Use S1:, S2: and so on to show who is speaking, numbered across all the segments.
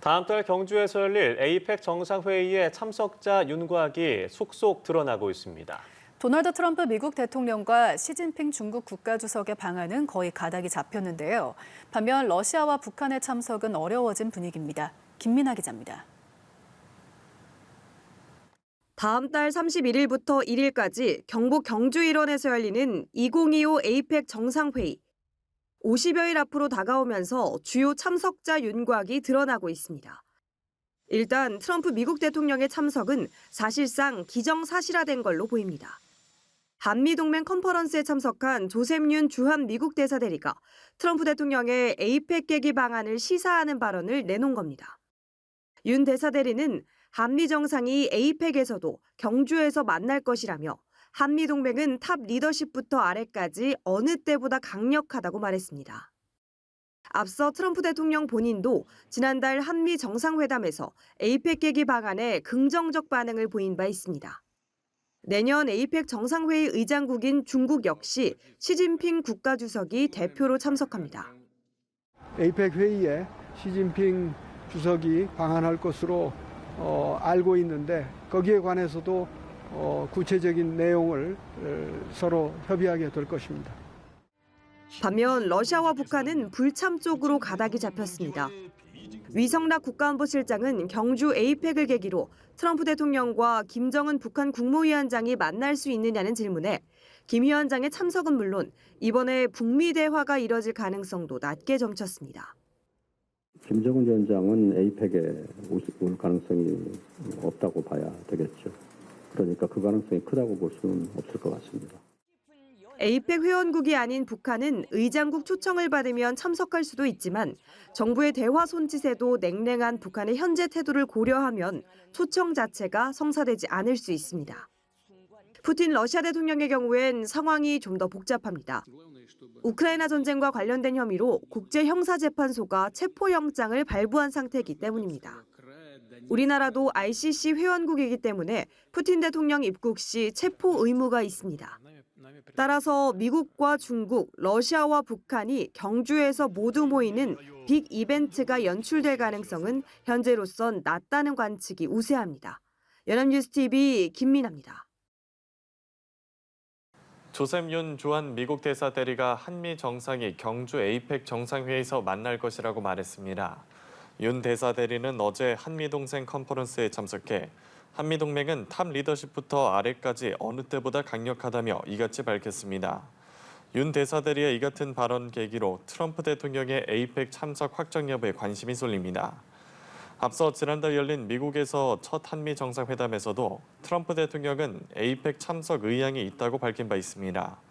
S1: 다음 달 경주에서 열릴 에이펙 정상회의에 참석자 윤곽이 속속 드러나고 있습니다.
S2: 도널드 트럼프 미국 대통령과 시진핑 중국 국가주석의 방안은 거의 가닥이 잡혔는데요. 반면 러시아와 북한의 참석은 어려워진 분위기입니다. 김민아 기자입니다.
S3: 다음 달 31일부터 1일까지 경북 경주 일원에서 열리는 2025 에이펙 정상회의. 50여일 앞으로 다가오면서 주요 참석자 윤곽이 드러나고 있습니다. 일단 트럼프 미국 대통령의 참석은 사실상 기정사실화된 걸로 보입니다. 한미동맹 컨퍼런스에 참석한 조셉 윤 주한 미국 대사 대리가 트럼프 대통령의 에이펙 계기 방안을 시사하는 발언을 내놓은 겁니다. 윤 대사 대리는 한미 정상이 에이펙에서도 경주에서 만날 것이라며 한미동맹은 탑 리더십부터 아래까지 어느 때보다 강력하다고 말했습니다. 앞서 트럼프 대통령 본인도 지난달 한미 정상회담에서 에이펙 계기 방안에 긍정적 반응을 보인 바 있습니다. 내년 에이펙 정상회의 의장국인 중국 역시 시진핑 국가주석이 대표로 참석합니다.
S4: 에이펙 회의에 시진핑 주석이 방한할 것으로 알고 있는데 거기에 관해서도 구체적인 내용을 서로 협의하게 될 것입니다.
S3: 반면 러시아와 북한은 불참 쪽으로 가닥이 잡혔습니다. 위성락 국가안보실장은 경주 에이펙을 계기로 트럼프 대통령과 김정은 북한 국무위원장이 만날 수 있느냐는 질문에 김 위원장의 참석은 물론 이번에 북미 대화가 이뤄질 가능성도 낮게 점쳤습니다.
S5: 김정은 위원장은 에이펙에 올 가능성이 없다고 봐야 되겠죠. 그러니까 그 가능성이 크다고 볼 수는 없을 것 같습니다.
S3: 에이펙 회원국이 아닌 북한은 의장국 초청을 받으면 참석할 수도 있지만 정부의 대화 손짓에도 냉랭한 북한의 현재 태도를 고려하면 초청 자체가 성사되지 않을 수 있습니다. 푸틴 러시아 대통령의 경우엔 상황이 좀 더 복잡합니다. 우크라이나 전쟁과 관련된 혐의로 국제형사재판소가 체포영장을 발부한 상태이기 때문입니다. 우리나라도 ICC 회원국이기 때문에 푸틴 대통령 입국 시 체포 의무가 있습니다. 따라서 미국과 중국, 러시아와 북한이 경주에서 모두 모이는 빅 이벤트가 연출될 가능성은 현재로선 낮다는 관측이 우세합니다. 연합뉴스TV 김민아입니다.
S1: 조셉 윤 주한 미국 대사 대리가 한미 정상이 경주 에이펙 정상회의에서 만날 것이라고 말했습니다. 윤 대사 대리는 어제 한미동맹 컨퍼런스에 참석해 한미동맹은 탑 리더십부터 아래까지 어느 때보다 강력하다며 이같이 밝혔습니다. 윤 대사 대리의 이 같은 발언 계기로 트럼프 대통령의 에이펙 참석 확정 여부에 관심이 쏠립니다. 앞서 지난달 열린 미국에서 첫 한미 정상회담에서도 트럼프 대통령은 에이펙 참석 의향이 있다고 밝힌 바 있습니다.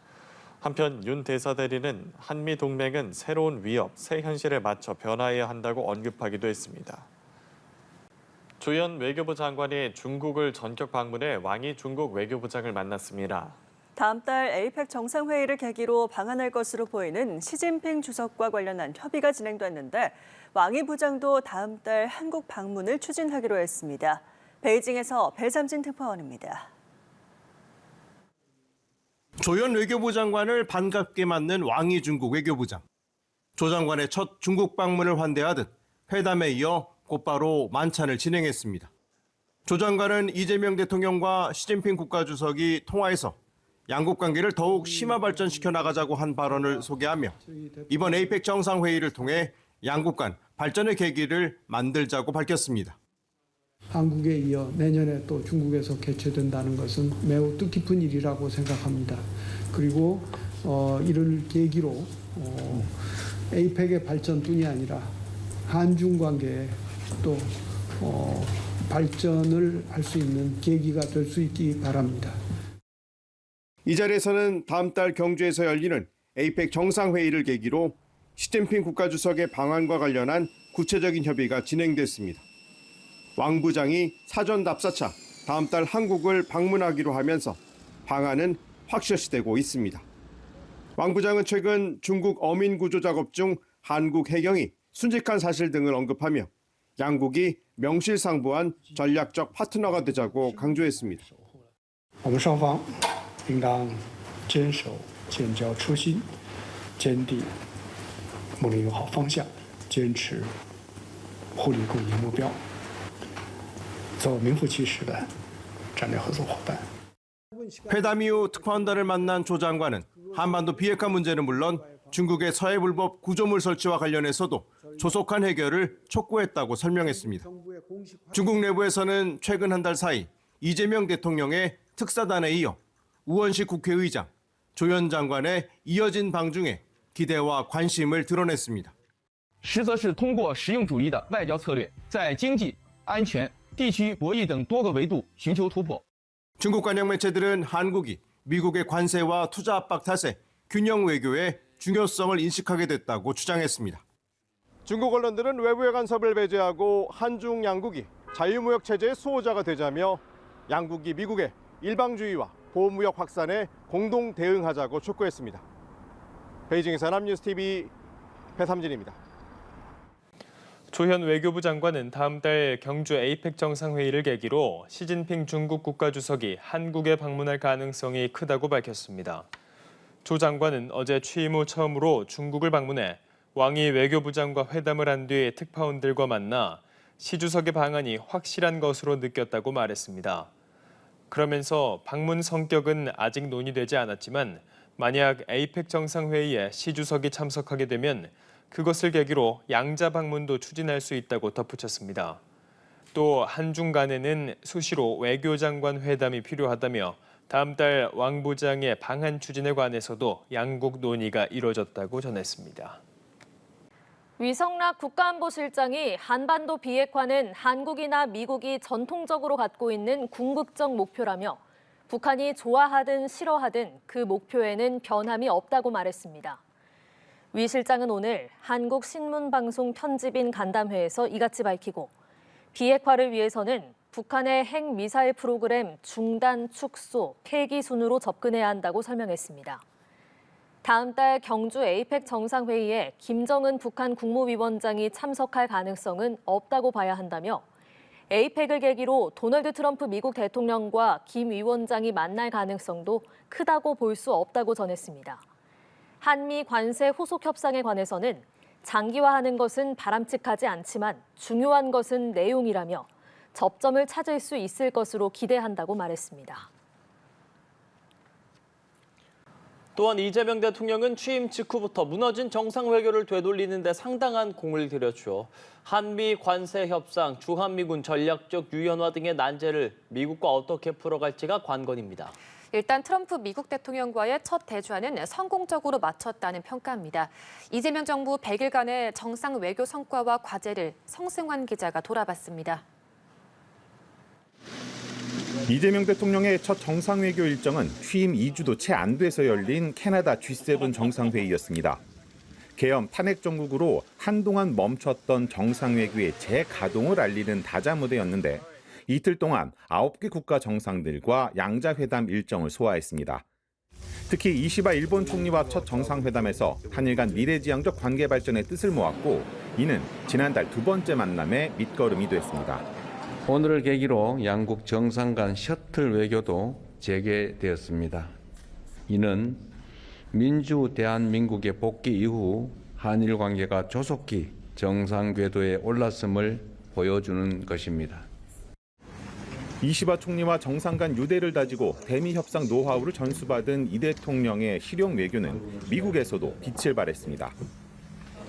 S1: 한편 윤 대사 대리는 한미 동맹은 새로운 위협, 새 현실에 맞춰 변화해야 한다고 언급하기도 했습니다. 조현 외교부 장관이 중국을 전격 방문해 왕이 중국 외교부장을 만났습니다.
S6: 다음 달 에이펙 정상회의를 계기로 방한할 것으로 보이는 시진핑 주석과 관련한 협의가 진행됐는데 왕이 부장도 다음 달 한국 방문을 추진하기로 했습니다. 베이징에서 배삼진 특파원입니다.
S7: 조현 외교부 장관을 반갑게 맞는 왕이 중국 외교부장. 조 장관의 첫 중국 방문을 환대하듯 회담에 이어 곧바로 만찬을 진행했습니다. 조 장관은 이재명 대통령과 시진핑 국가주석이 통화해서 양국 관계를 더욱 심화 발전시켜 나가자고 한 발언을 소개하며 이번 에이펙 정상회의를 통해 양국 간 발전의 계기를 만들자고 밝혔습니다.
S4: 한국에 이어 내년에 또 중국에서 개최된다는 것은 매우 뜻깊은 일이라고 생각합니다. 그리고 이를 계기로 에이펙의 발전뿐이 아니라 한중 관계에 또 발전을 할 수 있는 계기가 될 수 있기 바랍니다.
S7: 이 자리에서는 다음 달 경주에서 열리는 에이펙 정상회의를 계기로 시진핑 국가주석의 방안과 관련한 구체적인 협의가 진행됐습니다. 왕 부장이 사전 답사차 다음 달 한국을 방문하기로 하면서 방안은 확실시되고 있습니다. 왕 부장은 최근 중국 어민 구조 작업 중 한국 해경이 순직한 사실 등을 언급하며 양국이 명실상부한 전략적 파트너가 되자고 강조했습니다.
S4: 我们双方应当坚守建交初心，坚定睦邻友好方向，坚持互利共赢目标，做名副其实的战略合作伙伴。
S7: 회담 이후 특파원단을 만난 조 장관은 한반도 비핵화 문제는 물론 중국의 서해 불법 구조물 설치와 관련해서도 조속한 해결을 촉구했다고 설명했습니다. 중국 내부에서는 최근 한 달 사이 이재명 대통령의 특사단에 이어 우원식 국회의장, 조현 장관의 이어진 방중에 기대와 관심을 드러냈습니다.
S8: 实则是通过实用主义的外交策略，在经济、安全、地区博弈等多个维度寻求突破。
S7: 중국 관영 매체들은 한국이 미국의 관세와 투자 압박 탓에 균형 외교의 중요성을 인식하게 됐다고 주장했습니다. 중국 언론들은 외부의 간섭을 배제하고 한중 양국이 자유무역 체제의 수호자가 되자며 양국이 미국의 일방주의와 보호무역 확산에 공동 대응하자고 촉구했습니다. 베이징에서 남뉴스TV 배삼진입니다.
S9: 조현 외교부 장관은 다음 달 경주 에이펙 정상회의를 계기로 시진핑 중국 국가주석이 한국에 방문할 가능성이 크다고 밝혔습니다. 조 장관은 어제 취임 후 처음으로 중국을 방문해 왕이 외교부장과 회담을 한 뒤 특파원들과 만나 시 주석의 방안이 확실한 것으로 느꼈다고 말했습니다. 그러면서 방문 성격은 아직 논의되지 않았지만 만약 에이펙 정상회의에 시 주석이 참석하게 되면 그것을 계기로 양자 방문도 추진할 수 있다고 덧붙였습니다. 또 한중 간에는 수시로 외교장관 회담이 필요하다며 다음 달 왕 부장의 방한 추진에 관해서도 양국 논의가 이뤄졌다고 전했습니다.
S10: 위성락 국가안보실장이 한반도 비핵화는 한국이나 미국이 전통적으로 갖고 있는 궁극적 목표라며 북한이 좋아하든 싫어하든 그 목표에는 변함이 없다고 말했습니다. 위 실장은 오늘 한국신문방송 편집인 간담회에서 이같이 밝히고 비핵화를 위해서는 북한의 핵미사일 프로그램 중단, 축소, 폐기 순으로 접근해야 한다고 설명했습니다. 다음 달 경주 에이펙 정상회의에 김정은 북한 국무위원장이 참석할 가능성은 없다고 봐야 한다며 에이펙을 계기로 도널드 트럼프 미국 대통령과 김 위원장이 만날 가능성도 크다고 볼 수 없다고 전했습니다. 한미 관세 후속 협상에 관해서는 장기화하는 것은 바람직하지 않지만 중요한 것은 내용이라며 접점을 찾을 수 있을 것으로 기대한다고 말했습니다.
S11: 또한 이재명 대통령은 취임 직후부터 무너진 정상회교를 되돌리는 데 상당한 공을 들였죠. 한미 관세 협상, 주한미군 전략적 유연화 등의 난제를 미국과 어떻게 풀어갈지가 관건입니다.
S12: 일단 트럼프 미국 대통령과의 첫 대주하는 성공적으로 마쳤다는 평가입니다. 이재명 정부 100일간의 정상 외교 성과와 과제를 성승환 기자가 돌아봤습니다.
S13: 이재명 대통령의 첫 정상외교 일정은 취임 2주도 채 안 돼서 열린 캐나다 G7 정상회의였습니다. 계엄 탄핵 정국으로 한동안 멈췄던 정상외교의 재가동을 알리는 다자무대였는데 이틀 동안 9개 국가 정상들과 양자회담 일정을 소화했습니다. 특히 이시바 일본 총리와 첫 정상회담에서 한일 간 미래지향적 관계 발전의 뜻을 모았고 이는 지난달 두 번째 만남의 밑거름이 됐습니다.
S14: 오늘을 계기로 양국 정상 간 셔틀 외교도 재개되었습니다. 이는 민주 대한민국의 복귀 이후 한일 관계가 조속히 정상 궤도에 올랐음을 보여주는 것입니다.
S13: 이시바 총리와 정상 간 유대를 다지고 대미 협상 노하우를 전수받은 이 대통령의 실용 외교는 미국에서도 빛을 발했습니다.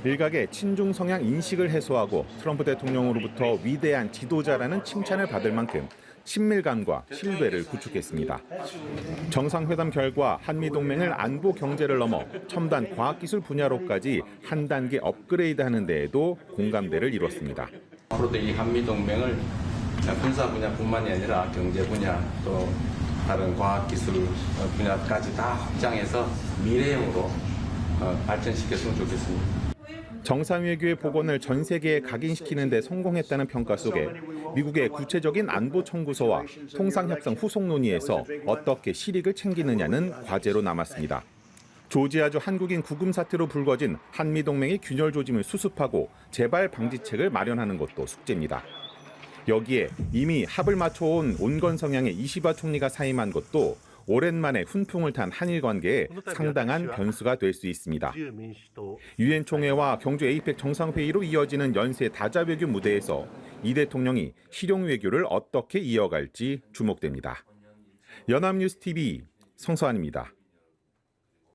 S13: 일각의 친중 성향 인식을 해소하고 트럼프 대통령으로부터 위대한 지도자라는 칭찬을 받을 만큼 친밀감과 신뢰를 구축했습니다. 정상회담 결과 한미 동맹을 안보 경제를 넘어 첨단 과학기술 분야로까지 한 단계 업그레이드하는 데에도 공감대를 이뤘습니다.
S14: 앞으로도 이 한미 동맹을 군사 분야뿐만이 아니라 경제 분야 또 다른 과학기술 분야까지 다 확장해서 미래형으로 발전시켰으면 좋겠습니다.
S13: 정상외교의 복원을 전 세계에 각인시키는 데 성공했다는 평가 속에 미국의 구체적인 안보 청구서와 통상협상 후속 논의에서 어떻게 실익을 챙기느냐는 과제로 남았습니다. 조지아주 한국인 구금 사태로 불거진 한미동맹의 균열 조짐을 수습하고 재발 방지책을 마련하는 것도 숙제입니다. 여기에 이미 합을 맞춰온 온건 성향의 이시바 총리가 사임한 것도 오랜만에 훈풍을 탄 한일 관계에 상당한 변수가 될 수 있습니다. 유엔 총회와 경주 에이펙 정상회의로 이어지는 연쇄 다자 외교 무대에서 이 대통령이 실용 외교를 어떻게 이어갈지 주목됩니다. 연합뉴스 TV 성서환입니다.